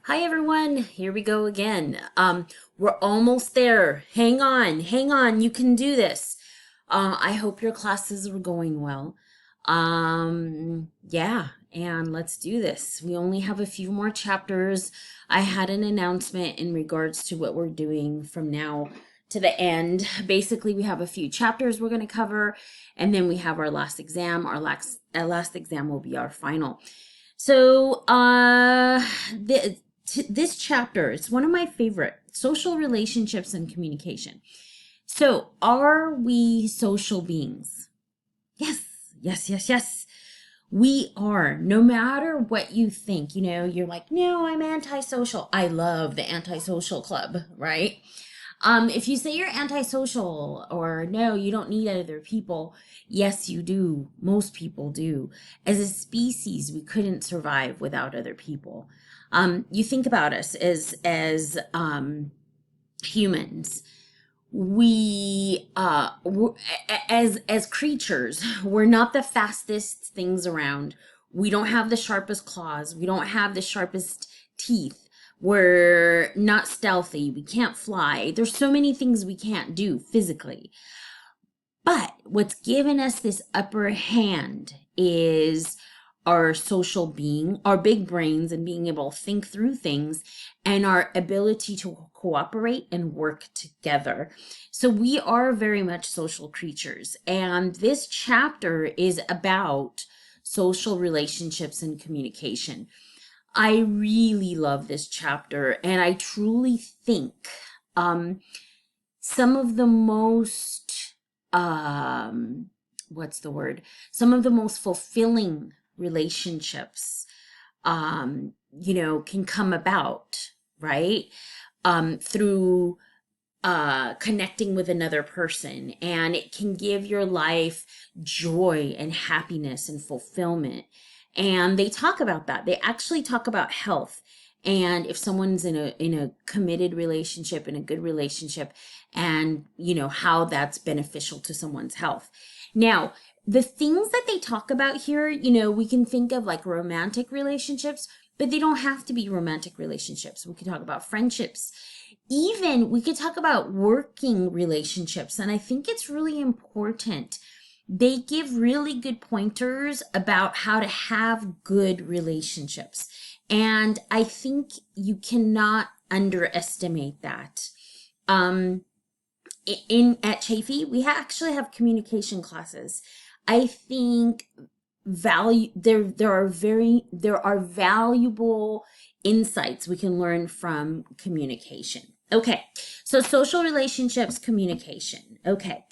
Hi everyone, here we go again. We're almost there. Hang on, you can do this. I hope your classes were going well. Yeah, and let's do this. We only have a few more chapters. I had an announcement in regards to what we're doing from now to the end. Basically, we have a few chapters we're going to cover, and then we have our last exam. Our last exam will be our final. So, this chapter is one of my favorite, social relationships and communication. So, are we social beings? Yes, yes. We are. No matter what you think, you're like, no, I'm antisocial. I love the antisocial club, right? If you say you're antisocial or no, you don't need other people, yes, you do. Most people do. As a species, we couldn't survive without other people. You think about us as humans. As creatures, we're not the fastest things around. We don't have the sharpest claws. We don't have the sharpest teeth. We're not stealthy. We can't fly. There's so many things we can't do physically. But what's given us this upper hand is our social being, our big brains, and being able to think through things, and our ability to cooperate and work together. So we are very much social creatures. And this chapter is about social relationships and communication. I really love this chapter, and I truly think some of the most what's the word? Some of the most fulfilling relationships can come about, right? Through connecting with another person, and it can give your life joy and happiness and fulfillment. And they talk about that. They actually talk about health, and if someone's in a committed relationship, in a good relationship, and how that's beneficial to someone's health. Now, the things that they talk about here, we can think of like romantic relationships, but they don't have to be romantic relationships. We could talk about friendships. Even we could talk about working relationships. And I think it's really important. They give really good pointers about how to have good relationships. And I think you cannot underestimate that. At Chafee, we actually have communication classes. I think there are valuable insights we can learn from communication. Okay, so social relationships, communication. Okay,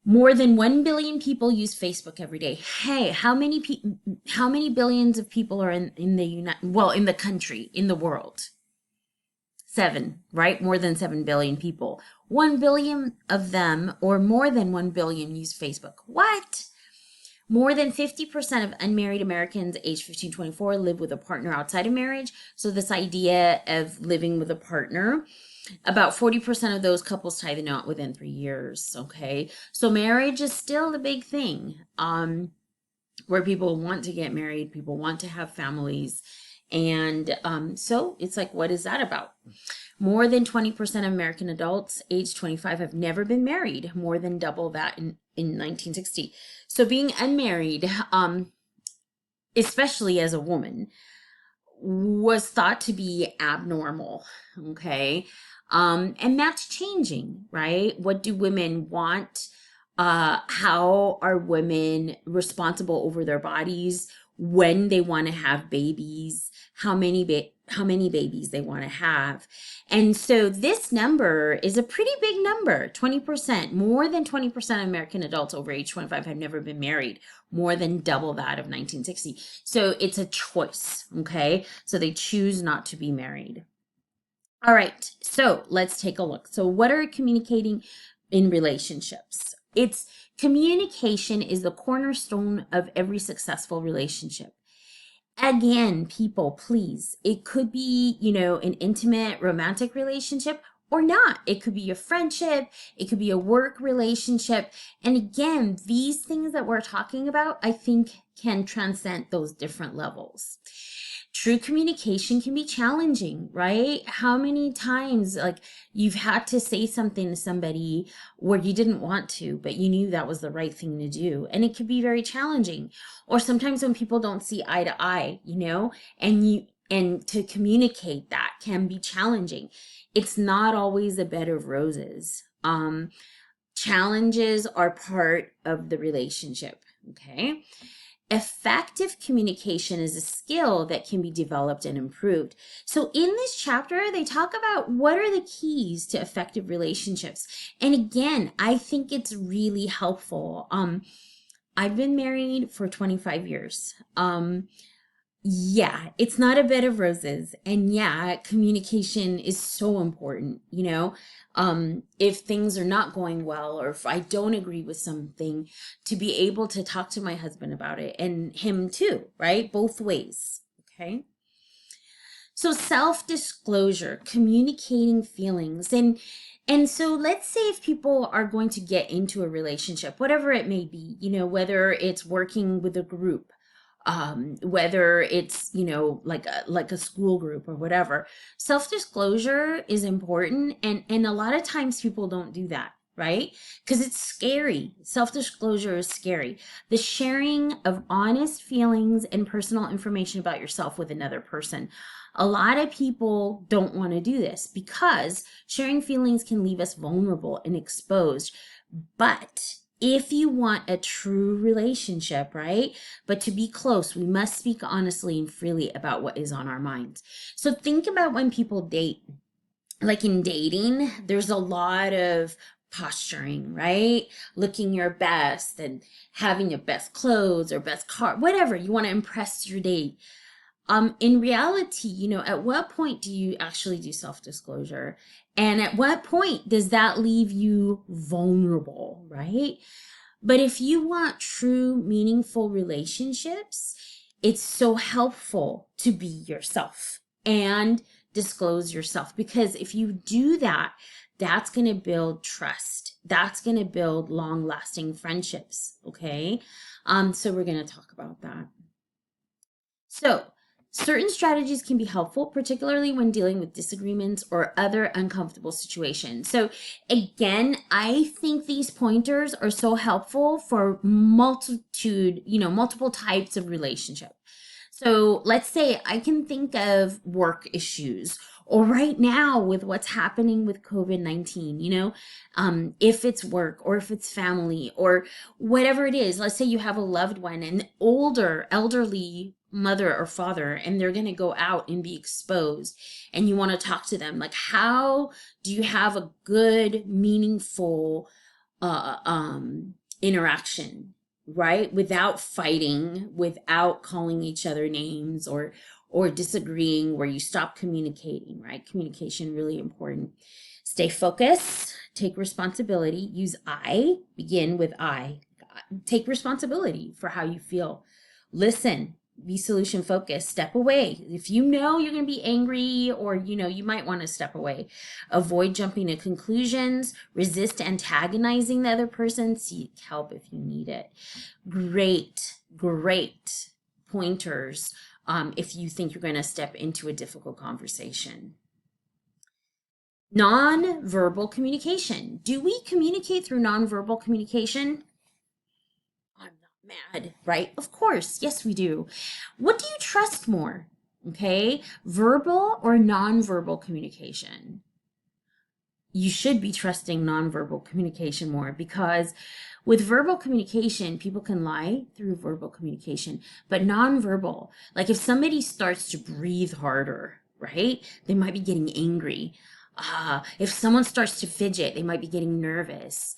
more than 1 billion people use Facebook every day. Hey, how many billions of people are in the country, in the world? 7, right? More than 7 billion people. 1 billion of them, or more than 1 billion, use Facebook. What? More than 50% of unmarried Americans aged 15 to 24 live with a partner outside of marriage. So this idea of living with a partner, about 40% of those couples tie the knot within 3 years. Okay. So marriage is still the big thing, where people want to get married, people want to have families. And so it's like, what is that about? More than 20% of American adults aged 25 have never been married, more than double that in 1960. So being unmarried, especially as a woman, was thought to be abnormal, okay? And that's changing, right? What do women want? How are women responsible over their bodies when they want to have babies? How many babies they want to have? And so this number is a pretty big number. 20%, more than 20% of American adults over age 25 have never been married, more than double that of 1960. So it's a choice, okay? So they choose not to be married. All right, so let's take a look. So what are communicating in relationships? Communication is the cornerstone of every successful relationship. Again, people, please, it could be, an intimate romantic relationship or not. It could be a friendship. It could be a work relationship. And again, these things that we're talking about, I think, can transcend those different levels. True communication can be challenging, right? How many times, like, you've had to say something to somebody where you didn't want to, but you knew that was the right thing to do. And it could be very challenging. Or sometimes when people don't see eye to eye, and to communicate that can be challenging. It's not always a bed of roses. Challenges are part of the relationship, okay? Effective communication is a skill that can be developed and improved. So in this chapter, they talk about what are the keys to effective relationships. And again, I think it's really helpful. I've been married for 25 years. Yeah, it's not a bed of roses. And yeah, communication is so important. If things are not going well, or if I don't agree with something, to be able to talk to my husband about it, and him too, right? Both ways. Okay. So self-disclosure, communicating feelings. And so let's say if people are going to get into a relationship, whatever it may be, whether it's working with a group, whether it's like a school group or whatever, self-disclosure is important, and a lot of times people don't do that, right? Because it's scary. Self-disclosure is scary. The sharing of honest feelings and personal information about yourself with another person. A lot of people don't want to do this because sharing feelings can leave us vulnerable and exposed. But if you want a true relationship, right? But to be close, we must speak honestly and freely about what is on our minds. So think about when people date. Like in dating, there's a lot of posturing, right? Looking your best and having your best clothes or best car, whatever. You want to impress your date. In reality, at what point do you actually do self-disclosure? And at what point does that leave you vulnerable, right? But if you want true, meaningful relationships, it's so helpful to be yourself and disclose yourself. Because if you do that, that's going to build trust. That's going to build long-lasting friendships, okay? So we're going to talk about that. So, certain strategies can be helpful, particularly when dealing with disagreements or other uncomfortable situations. So again, I think these pointers are so helpful for multiple types of relationship. So let's say I can think of work issues, or right now with what's happening with COVID-19, if it's work or if it's family or whatever it is. Let's say you have a loved one, an elderly mother or father, and they're going to go out and be exposed, and you want to talk to them. Like, how do you have a good, meaningful interaction, right? Without fighting, without calling each other names or disagreeing, where you stop communicating, right? Communication, really important. Stay focused, take responsibility, use I, begin with I. Take responsibility for how you feel. Listen, be solution focused, step away. If you know you're going to be angry, or you might want to step away. Avoid jumping to conclusions, resist antagonizing the other person, seek help if you need it. Great pointers if you think you're going to step into a difficult conversation. Nonverbal communication. Do we communicate through nonverbal communication? I'm not mad, right? Of course. Yes, we do. What do you trust more? Okay. Verbal or nonverbal communication? You should be trusting nonverbal communication more, because with verbal communication, people can lie through verbal communication, but nonverbal, like if somebody starts to breathe harder, right? They might be getting angry. If someone starts to fidget, they might be getting nervous.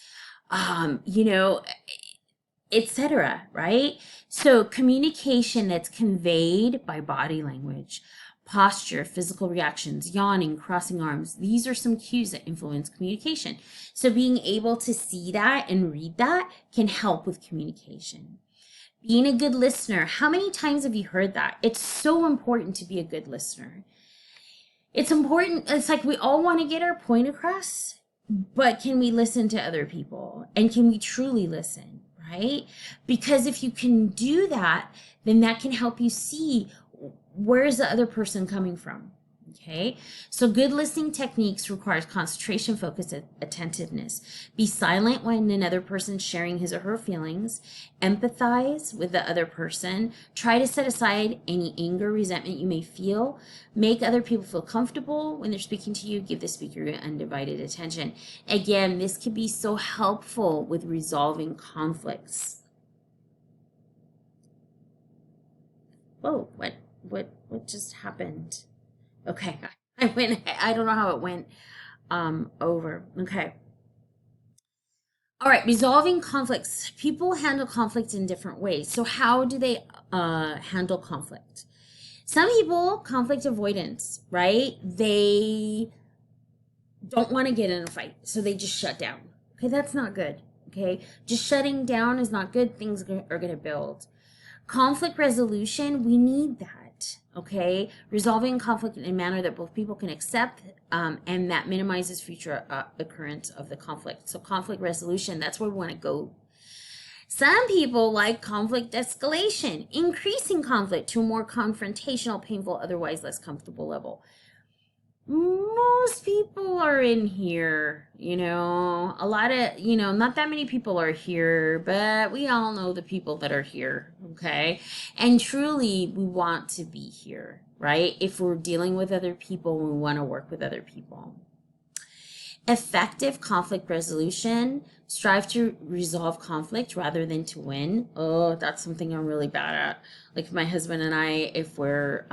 Etc., right? So communication that's conveyed by body language, posture, physical reactions, yawning, crossing arms, these are some cues that influence communication. So being able to see that and read that can help with communication. Being a good listener. How many times have you heard that? It's so important to be a good listener. It's important. It's like we all want to get our point across, but can we listen to other people? And can we truly listen, right? Because if you can do that, then that can help you see where is the other person coming from? Okay, so good listening techniques requires concentration, focus, and attentiveness. Be silent when another person's sharing his or her feelings. Empathize with the other person. Try to set aside any anger, resentment you may feel. Make other people feel comfortable when they're speaking to you. Give the speaker your undivided attention. Again, this can be so helpful with resolving conflicts. Whoa, what just happened? Okay, I don't know how it went over. Okay. All right, resolving conflicts. People handle conflict in different ways. So how do they handle conflict? Some people, conflict avoidance, right? They don't want to get in a fight, so they just shut down. Okay, that's not good. Okay, just shutting down is not good. Things are going to build. Conflict resolution, we need that, okay? Resolving conflict in a manner that both people can accept and that minimizes future occurrence of the conflict. So conflict resolution, that's where we want to go. Some people like conflict escalation, increasing conflict to a more confrontational, painful, otherwise less comfortable level. Most people are in here, a lot of, not that many people are here, but we all know the people that are here, okay? And truly, we want to be here, right? If we're dealing with other people, we want to work with other people. Effective conflict resolution, strive to resolve conflict rather than to win. Oh, that's something I'm really bad at. Like my husband and I, if we're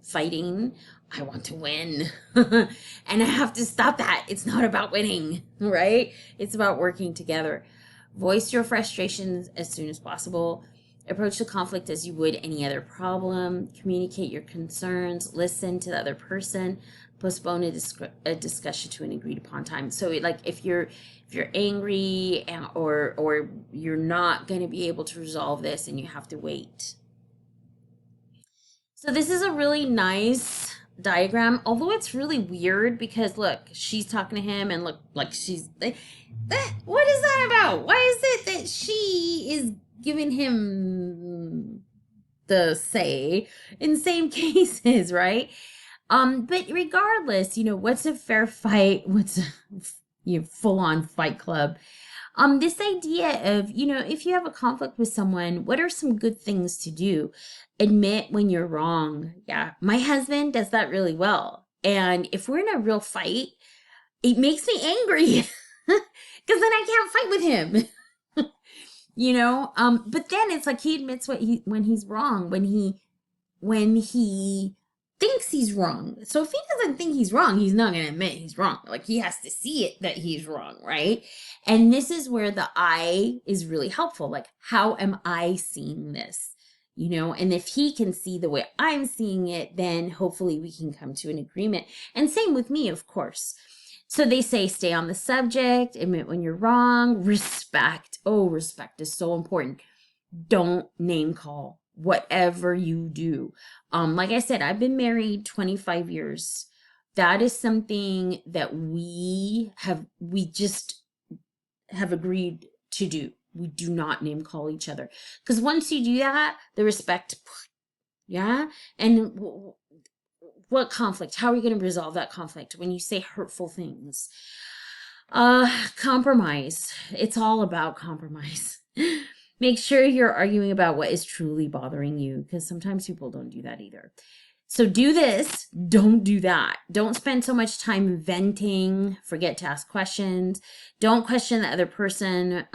fighting, I want to win. And I have to stop that. It's not about winning, right? It's about working together. Voice your frustrations as soon as possible. Approach the conflict as you would any other problem. Communicate your concerns. Listen to the other person. Postpone a discussion to an agreed upon time. So like if you're angry or you're not going to be able to resolve this and you have to wait. So this is a really nice diagram, although it's really weird because look, she's talking to him and look like she's what is that about? Why is it that she is giving him the say in same cases, right? But regardless, what's a fair fight? What's a full-on fight club? This idea of, if you have a conflict with someone, what are some good things to do? Admit when you're wrong. Yeah, my husband does that really well. And if we're in a real fight, it makes me angry because then I can't fight with him. But then it's like he admits when he's wrong, when he thinks he's wrong. So if he doesn't think he's wrong, he's not going to admit he's wrong. Like he has to see it that he's wrong, right? And this is where the I is really helpful. Like, how am I seeing this? And if he can see the way I'm seeing it, then hopefully we can come to an agreement. And same with me, of course. So they say, stay on the subject, admit when you're wrong, respect. Oh, respect is so important. Don't name call. Whatever you do. Like I said, I've been married 25 years. That is something that we just have agreed to do. We do not name call each other. Because once you do that, the respect, yeah? And what conflict? How are we going to resolve that conflict when you say hurtful things? Compromise. It's all about compromise. Make sure you're arguing about what is truly bothering you, because sometimes people don't do that either. So do this, don't do that. Don't spend so much time venting, forget to ask questions. Don't question the other person's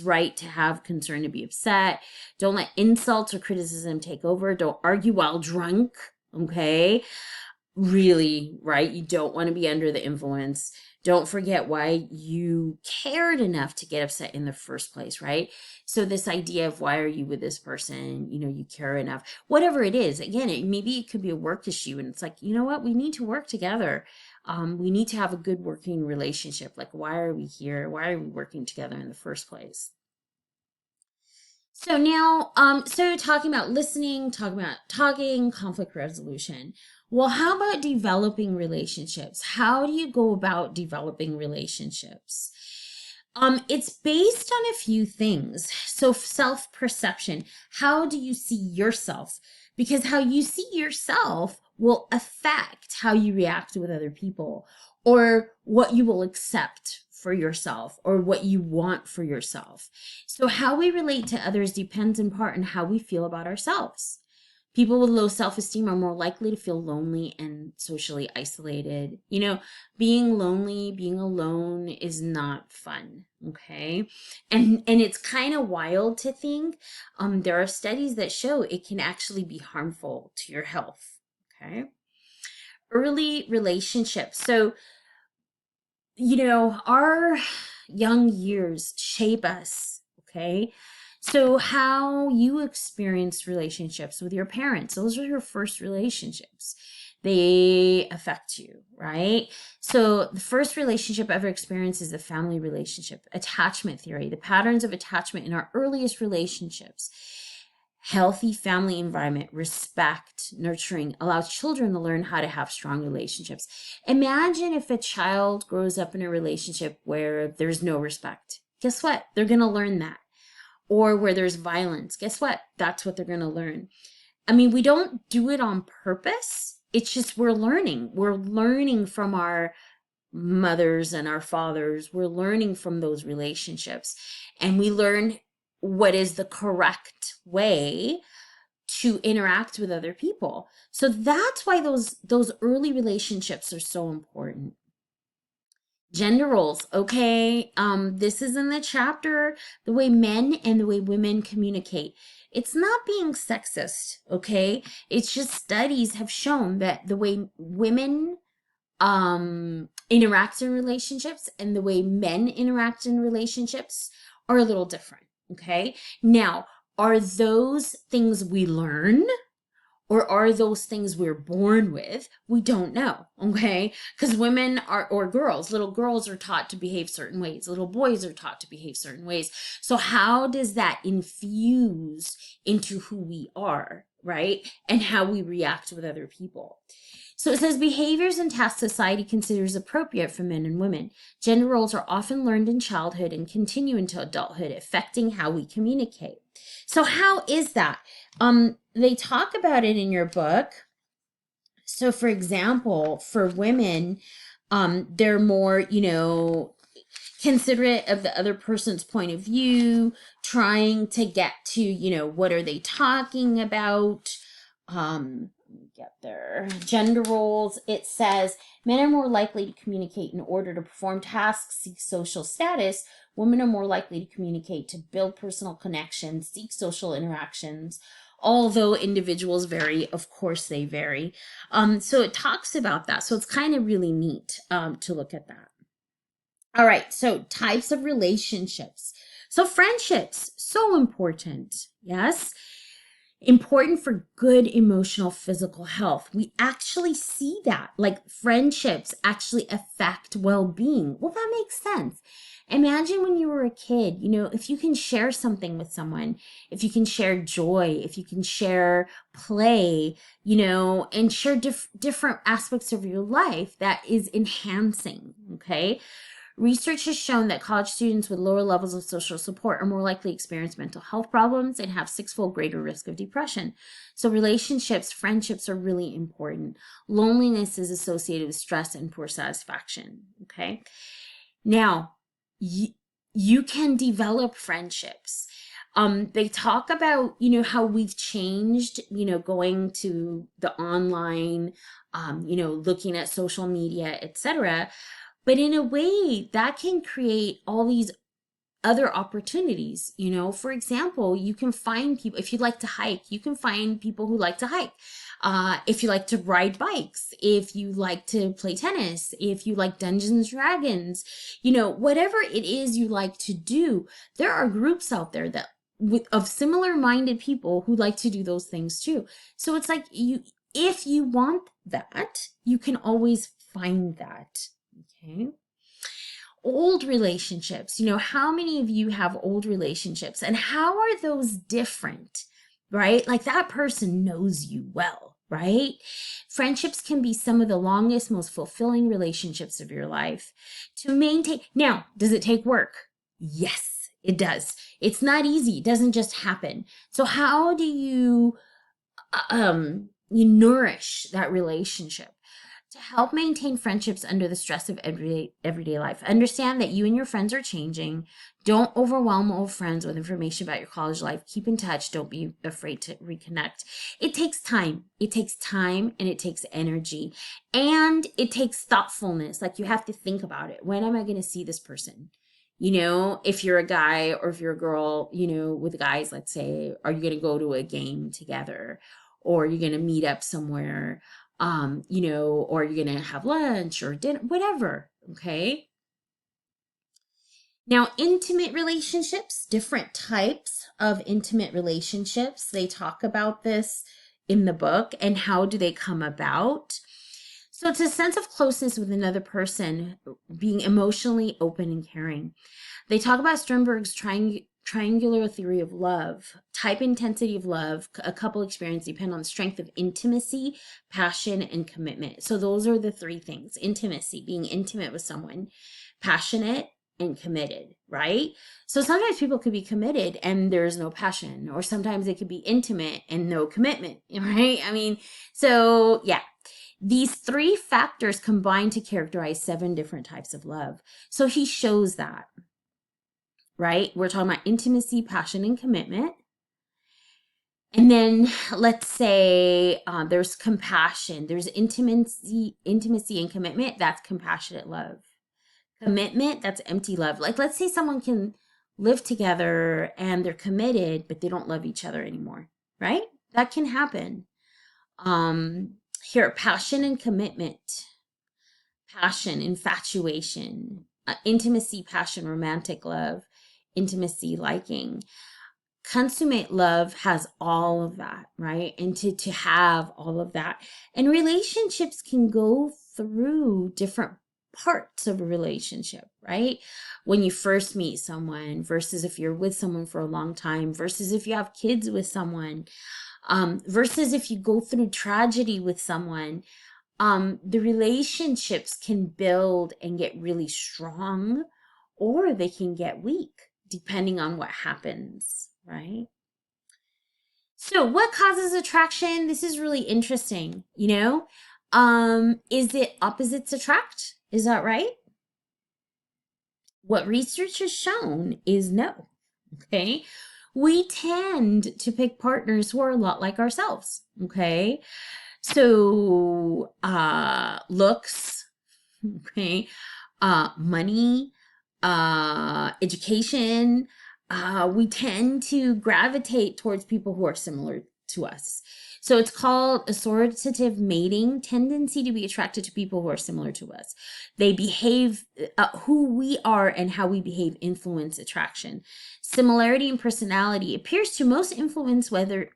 right to have concern, to be upset. Don't let insults or criticism take over. Don't argue while drunk, okay? Really, right? You don't want to be under the influence. Don't forget why you cared enough to get upset in the first place, right? So this idea of why are you with this person? You care enough. Whatever it is, again, maybe it could be a work issue. And it's like, you know what? We need to work together. We need to have a good working relationship. Like, why are we here? Why are we working together in the first place? So now, so talking about listening, talking about talking, conflict resolution. Well, how about developing relationships? How do you go about developing relationships? It's based on a few things. So self-perception. How do you see yourself? because how you see yourself will affect how you react with other people, or what you will accept for yourself, or what you want for yourself. So how we relate to others depends in part on how we feel about ourselves. People with low self-esteem are more likely to feel lonely and socially isolated. You know, being lonely, being alone is not fun, okay? And it's kind of wild to think there are studies that show it can actually be harmful to your health, okay? Early relationships. So, you know, our young years shape us, okay? So how you experience relationships with your parents, those are your first relationships. They affect you, right? So the first relationship ever experienced is a family relationship. Attachment theory, the patterns of attachment in our earliest relationships. Healthy family environment, respect, nurturing, allows children to learn how to have strong relationships. Imagine if a child grows up in a relationship where there's no respect. Guess what? They're going to learn that. Or where there's violence. Guess what? That's what they're going to learn. I mean, we don't do it on purpose. It's just we're learning. We're learning from our mothers and our fathers. We're learning from those relationships. And we learn what is the correct way to interact with other people. So that's why those early relationships are so important. Gender roles. Okay. This is in the chapter, the way men and the way women communicate. It's not being sexist, okay? It's just studies have shown that the way women interact in relationships and the way men interact in relationships are a little different, okay? Now, are those things we learn? Or are those things we're born with? We don't know, okay? Because women are, or girls, little girls are taught to behave certain ways. Little boys are taught to behave certain ways. So how does that infuse into who we are, right? And how we react with other people? So it says behaviors and tasks society considers appropriate for men and women. Gender roles are often learned in childhood and continue into adulthood, affecting how we communicate. So how is that? They talk about it in your book. So for example, for women, they're more, you know, considerate of the other person's point of view, trying to get to, you know, what are they talking about? Get their gender roles. It says men are more likely to communicate in order to perform tasks, seek social status. Women are more likely to communicate to build personal connections, seek social interactions. Although individuals vary, of course they vary. So it talks about that. So it's kind of really neat to look at that. All right, so types of relationships. So friendships, so important. Yes. Important for good emotional physical health. We actually see that, like friendships actually affect well-being. Well, that makes sense. Imagine when you were a kid, you know, if you can share something with someone, if you can share joy, if you can share play, you know, and share different aspects of your life, that is enhancing, okay? Research has shown that college students with lower levels of social support are more likely to experience mental health problems and have six-fold greater risk of depression. So relationships, friendships are really important. Loneliness is associated with stress and poor satisfaction, okay? Now, you can develop friendships. They talk about, you know, how we've changed, you know, going to the online, you know, looking at social media, etc. But in a way, that can create all these other opportunities. You know, for example, you can find people, if you like to hike, you can find people who like to hike. If you like to ride bikes, if you like to play tennis, if you like Dungeons and Dragons, you know, whatever it is you like to do, there are groups out there that of similar minded people who like to do those things too. So it's like if you want that, you can always find that. Okay. Old relationships, you know, how many of you have old relationships and how are those different, right? Like that person knows you well, right? Friendships can be some of the longest, most fulfilling relationships of your life. To maintain, now, does it take work? Yes, it does. It's not easy. It doesn't just happen. So how do you you nourish that relationship. To help maintain friendships under the stress of everyday life. Understand that you and your friends are changing. Don't overwhelm old friends with information about your college life. Keep in touch. Don't be afraid to reconnect. It takes time. It takes time and it takes energy. And it takes thoughtfulness. Like, you have to think about it. When am I going to see this person? You know, if you're a guy or if you're a girl, you know, with guys, let's say, are you going to go to a game together? Or are you going to meet up somewhere? You know, or you're going to have lunch or dinner, whatever. Okay. Now, intimate relationships, different types of intimate relationships. They talk about this in the book, and how do they come about? So it's a sense of closeness with another person, being emotionally open and caring. They talk about Sternberg's triangular theory of love. Type intensity of love, a couple experience depend on the strength of intimacy, passion, and commitment. So those are the three things. Intimacy, being intimate with someone, passionate, and committed, right? So sometimes people could be committed and there's no passion, or sometimes they could be intimate and no commitment, right? I mean, so yeah. These three factors combine to characterize 7 different types of love. So he shows that, right? We're talking about intimacy, passion, and commitment. And then let's say there's compassion. There's intimacy and commitment. That's compassionate love. Commitment, that's empty love. Like, let's say someone can live together and they're committed, but they don't love each other anymore, right? That can happen. Here, passion and commitment. Passion, infatuation, intimacy, passion, romantic love, intimacy, liking. Consummate love has all of that, right? And to have all of that. And relationships can go through different parts of a relationship, right? When you first meet someone versus if you're with someone for a long time versus if you have kids with someone, versus if you go through tragedy with someone. The relationships can build and get really strong, or they can get weak depending on what happens, right? So what causes attraction? This is really interesting, you know? Is it opposites attract? Is that right? What research has shown is no. Okay. We tend to pick partners who are a lot like ourselves. Okay. So, looks, okay, money, education, we tend to gravitate towards people who are similar to us. So it's called associative mating, tendency to be attracted to people who are similar to us. They behave, who we are and how we behave influence attraction. Similarity in personality appears to most influence whether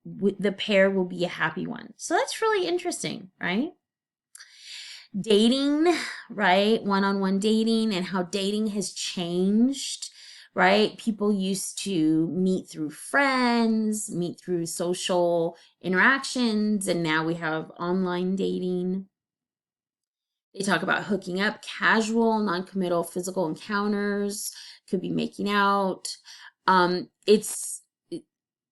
the pair will be a happy one. So that's really interesting, right? Dating, right? One-on-one dating and how dating has changed, right? People used to meet through friends, meet through social interactions, and now we have online dating. They talk about hooking up, casual, non-committal physical encounters, could be making out. It's,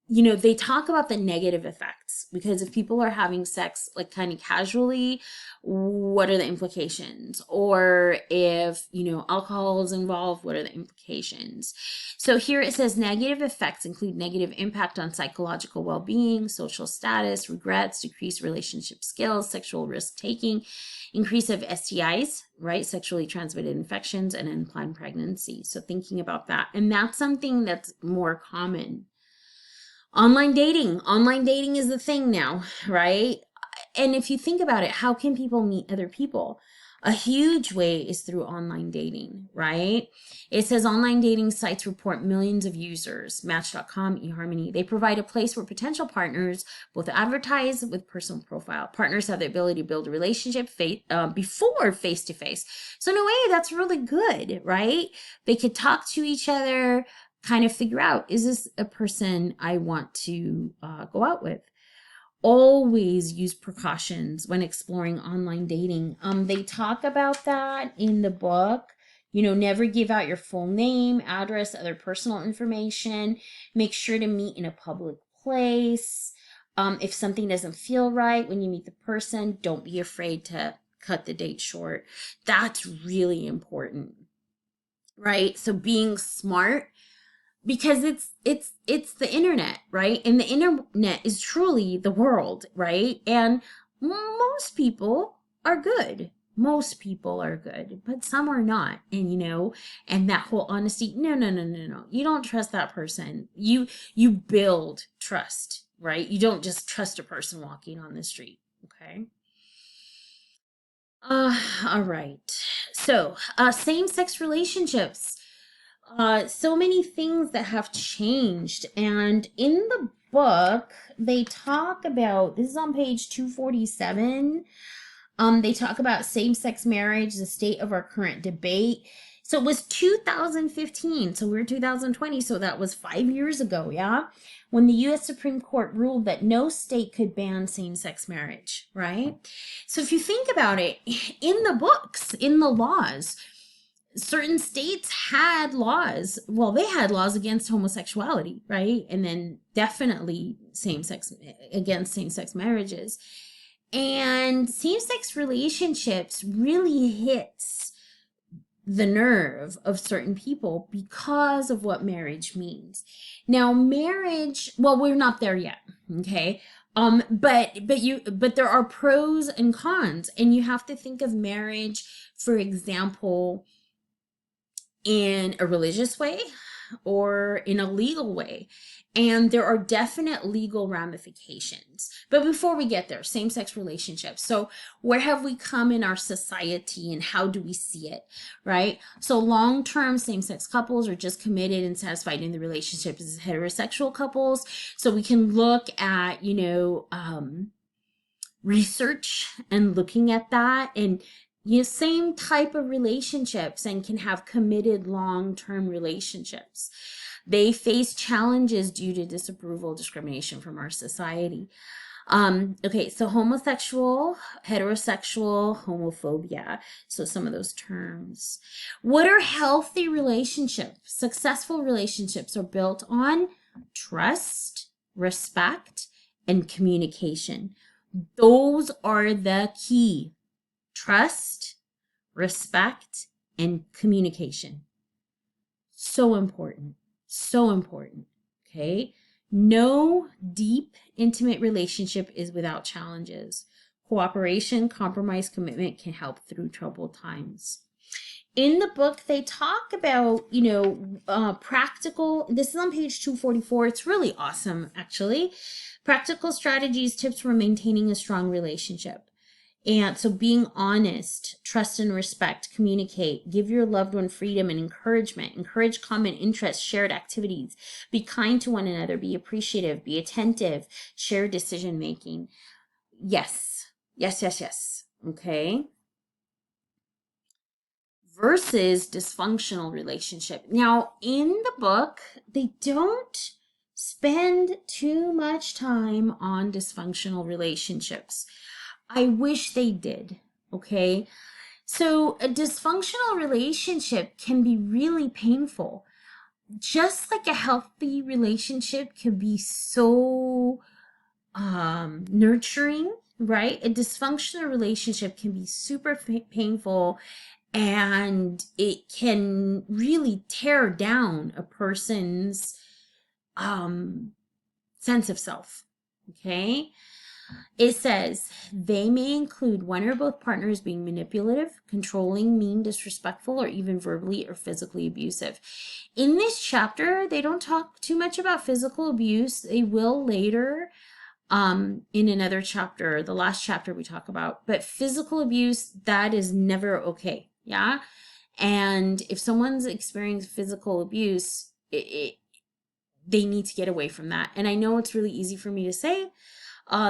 you know, they talk about the negative effects, because if people are having sex like kind of casually, what are the implications? Or if, you know, alcohol is involved, what are the implications? So here it says negative effects include negative impact on psychological well-being, social status, regrets, decreased relationship skills, sexual risk-taking, increase of STIs, right? Sexually transmitted infections, and unplanned pregnancy. So thinking about that. And that's something that's more common. Online dating is the thing now, right? And if you think about it, how can people meet other people? A huge way is through online dating, right? It says online dating sites report millions of users. Match.com, eHarmony. They provide a place where potential partners both advertise with personal profile. Partners have the ability to build a relationship before face-to-face. So in a way, that's really good, right? They could talk to each other, kind of figure out, is this a person I want to go out with? Always use precautions when exploring online dating. They talk about that in the book. You know, never give out your full name, address, other personal information. Make sure to meet in a public place. If something doesn't feel right when you meet the person, don't be afraid to cut the date short. That's really important, right? So being smart, because it's the internet, right? And the internet is truly the world, right? And most people are good. Most people are good, but some are not. And and that whole honesty, no, no, no, no, no. You don't trust that person. You build trust, right? You don't just trust a person walking on the street, okay? All right. So, same-sex relationships, so many things that have changed. And in the book, they talk about, this is on page 247. They talk about same-sex marriage, the state of our current debate. So it was 2015. So we're 2020. So that was 5 years ago, yeah? When the US Supreme Court ruled that no state could ban same-sex marriage, right? So if you think about it, in the books, in the laws, certain states had laws. Well, they had laws against homosexuality, right? And then definitely against same-sex marriages. And same-sex relationships really hits the nerve of certain people because of what marriage means. Now, marriage, well, we're not there yet, okay? But there are pros and cons, and you have to think of marriage, for example, in a religious way or in a legal way. And there are definite legal ramifications. But before we get there, same-sex relationships. So where have we come in our society and how do we see it, right? So long-term same-sex couples are just committed and satisfied in the relationship as heterosexual couples. So we can look at, research and looking at that, and same type of relationships, and can have committed long-term relationships. They face challenges due to disapproval, discrimination from our society. Okay, so homosexual, heterosexual, homophobia. So some of those terms. What are healthy relationships? Successful relationships are built on trust, respect, and communication. Those are the key. Trust, respect, and communication. So important. So important. Okay? No deep, intimate relationship is without challenges. Cooperation, compromise, commitment can help through troubled times. In the book, they talk about, practical, this is on page 244. It's really awesome, actually. Practical strategies, tips for maintaining a strong relationship. And so being honest, trust and respect, communicate, give your loved one freedom and encouragement, encourage common interests, shared activities, be kind to one another, be appreciative, be attentive, share decision making. Yes, yes, yes, yes. Okay. Versus dysfunctional relationship. Now, in the book, they don't spend too much time on dysfunctional relationships. I wish they did, okay? So a dysfunctional relationship can be really painful. Just like a healthy relationship can be so nurturing, right? A dysfunctional relationship can be super painful, and it can really tear down a person's sense of self, okay? It says they may include one or both partners being manipulative, controlling, mean, disrespectful, or even verbally or physically abusive. In this chapter, they don't talk too much about physical abuse. They will later in another chapter, the last chapter we talk about. But physical abuse, that is never okay. Yeah. And if someone's experiencing physical abuse, they need to get away from that. And I know it's really easy for me to say.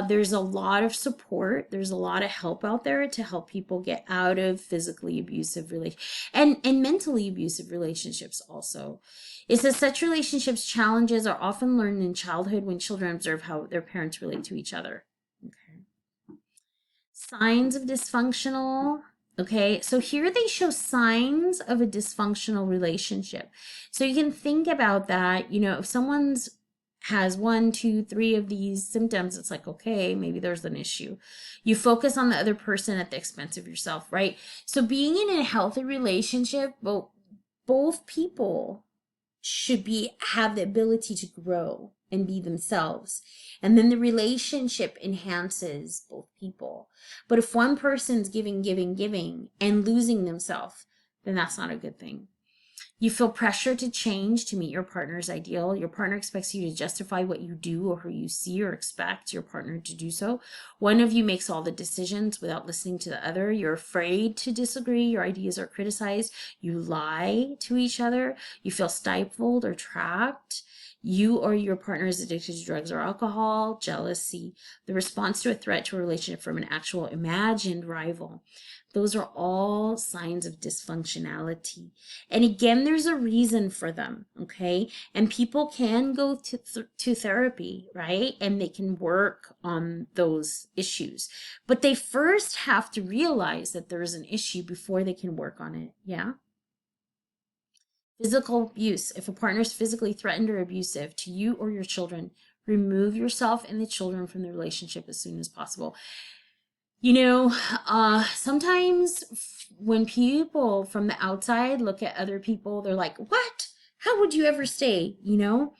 There's a lot of support. There's a lot of help out there to help people get out of physically abusive and mentally abusive relationships also. It says such relationships challenges are often learned in childhood when children observe how their parents relate to each other. Okay. Signs of dysfunctional. Okay, so here they show signs of a dysfunctional relationship. So you can think about that, if someone's has 1, 2, 3 of these symptoms, it's like, okay, maybe there's an issue. You focus on the other person at the expense of yourself, right? So being in a healthy relationship, both people should have the ability to grow and be themselves. And then the relationship enhances both people. But if one person's giving, and losing themselves, then that's not a good thing. You feel pressure to change to meet your partner's ideal. Your partner expects you to justify what you do or who you see, or expect your partner to do so. One of you makes all the decisions without listening to the other. You're afraid to disagree. Your ideas are criticized. You lie to each other. You feel stifled or trapped. You or your partner is addicted to drugs or alcohol. Jealousy. The response to a threat to a relationship from an actual imagined rival. Those are all signs of dysfunctionality. And again, there's a reason for them, okay? And people can go to therapy, right? And they can work on those issues. But they first have to realize that there is an issue before they can work on it, yeah? Physical abuse. If a partner is physically threatened or abusive to you or your children, remove yourself and the children from the relationship as soon as possible. You know, sometimes when people from the outside look at other people, they're like, what? How would you ever stay? You know?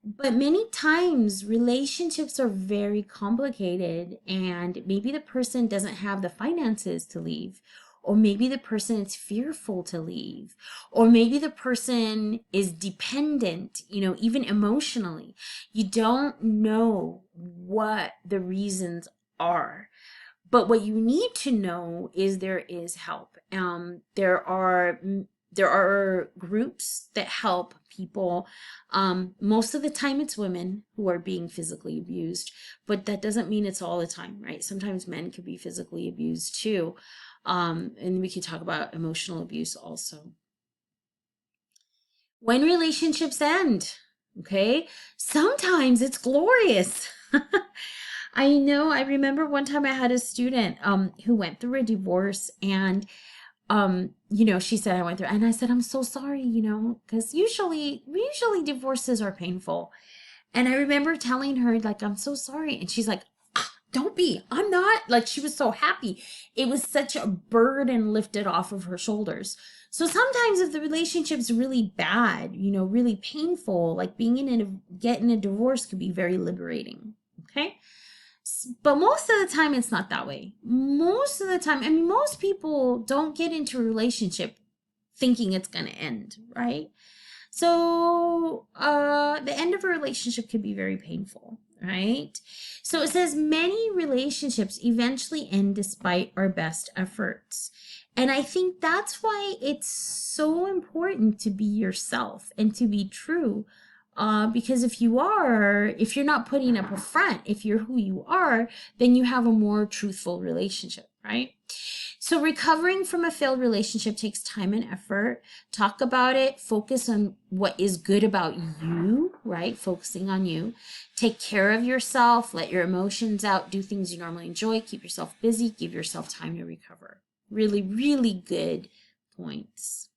But many times relationships are very complicated, and maybe the person doesn't have the finances to leave, or maybe the person is fearful to leave, or maybe the person is dependent, you know, even emotionally. You don't know what the reasons are. But what you need to know is there is help. There are groups that help people. Most of the time it's women who are being physically abused, but that doesn't mean it's all the time, right? Sometimes men could be physically abused too. And we could talk about emotional abuse also. When relationships end, okay, sometimes it's glorious. I know. I remember one time I had a student who went through a divorce, and you know, she said I went through, and I said I'm so sorry, you know, because usually divorces are painful. And I remember telling her, like, I'm so sorry, and she's like, "Ah, don't be. I'm not." Like, she was so happy. It was such a burden lifted off of her shoulders. So sometimes if the relationship's really bad, you know, really painful, like getting a divorce could be very liberating. Okay. But most of the time, it's not that way. Most of the time, I mean, most people don't get into a relationship thinking it's going to end, right? So, the end of a relationship can be very painful, right? So it says many relationships eventually end despite our best efforts. And I think that's why it's so important to be yourself and to be true. Because if you're not putting up a front, if you're who you are, then you have a more truthful relationship, right? So recovering from a failed relationship takes time and effort. Talk about it. Focus on what is good about you, right? Focusing on you. Take care of yourself. Let your emotions out. Do things you normally enjoy. Keep yourself busy. Give yourself time to recover. Really, really good points.